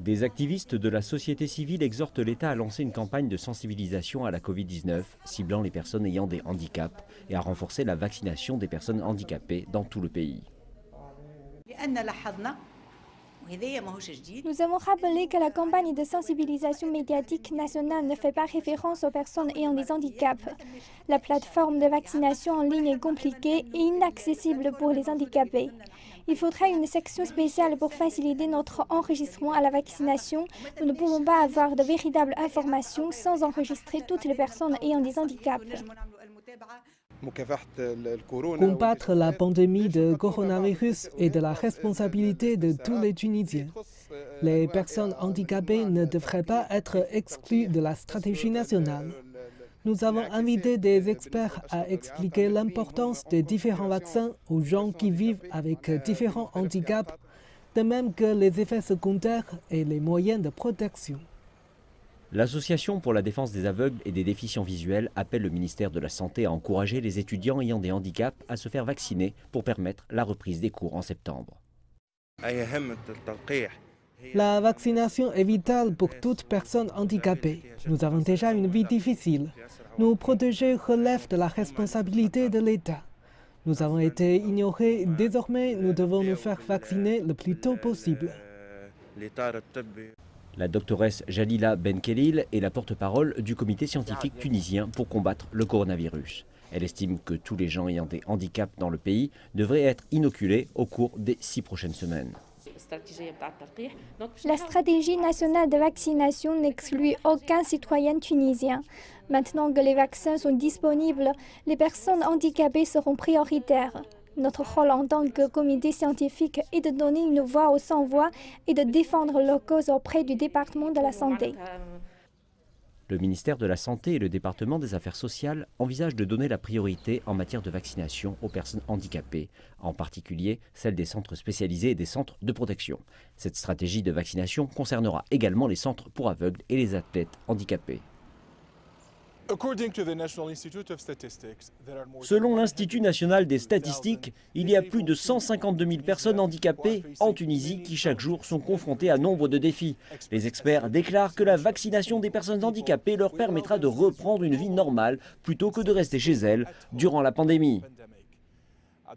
Des activistes de la société civile exhortent l'État à lancer une campagne de sensibilisation à la Covid-19, ciblant les personnes ayant des handicaps, et à renforcer la vaccination des personnes handicapées dans tout le pays. Nous avons rappelé que la campagne de sensibilisation médiatique nationale ne fait pas référence aux personnes ayant des handicaps. La plateforme de vaccination en ligne est compliquée et inaccessible pour les handicapés. Il faudra une section spéciale pour faciliter notre enregistrement à la vaccination. Nous ne pouvons pas avoir de véritables informations sans enregistrer toutes les personnes ayant des handicaps. Combattre la pandémie de coronavirus est de la responsabilité de tous les Tunisiens. Les personnes handicapées ne devraient pas être exclues de la stratégie nationale. Nous avons invité des experts à expliquer l'importance des différents vaccins aux gens qui vivent avec différents handicaps, de même que les effets secondaires et les moyens de protection. L'Association pour la défense des aveugles et des déficients visuels appelle le ministère de la Santé à encourager les étudiants ayant des handicaps à se faire vacciner pour permettre la reprise des cours en septembre. La vaccination est vitale pour toute personne handicapée. Nous avons déjà une vie difficile. Nous protéger relève de la responsabilité de l'État. Nous avons été ignorés. Désormais, nous devons nous faire vacciner le plus tôt possible. La doctoresse Jalila Benkhelil est la porte-parole du comité scientifique tunisien pour combattre le coronavirus. Elle estime que tous les gens ayant des handicaps dans le pays devraient être inoculés au cours des 6 prochaines semaines. La stratégie nationale de vaccination n'exclut aucun citoyen tunisien. Maintenant que les vaccins sont disponibles, les personnes handicapées seront prioritaires. Notre rôle en tant que comité scientifique est de donner une voix aux sans-voix et de défendre leur cause auprès du département de la santé. Le ministère de la Santé et le département des Affaires sociales envisagent de donner la priorité en matière de vaccination aux personnes handicapées, en particulier celles des centres spécialisés et des centres de protection. Cette stratégie de vaccination concernera également les centres pour aveugles et les athlètes handicapés. Selon l'Institut national des statistiques, il y a plus de 152 000 personnes handicapées en Tunisie qui chaque jour sont confrontées à nombre de défis. Les experts déclarent que la vaccination des personnes handicapées leur permettra de reprendre une vie normale plutôt que de rester chez elles durant la pandémie.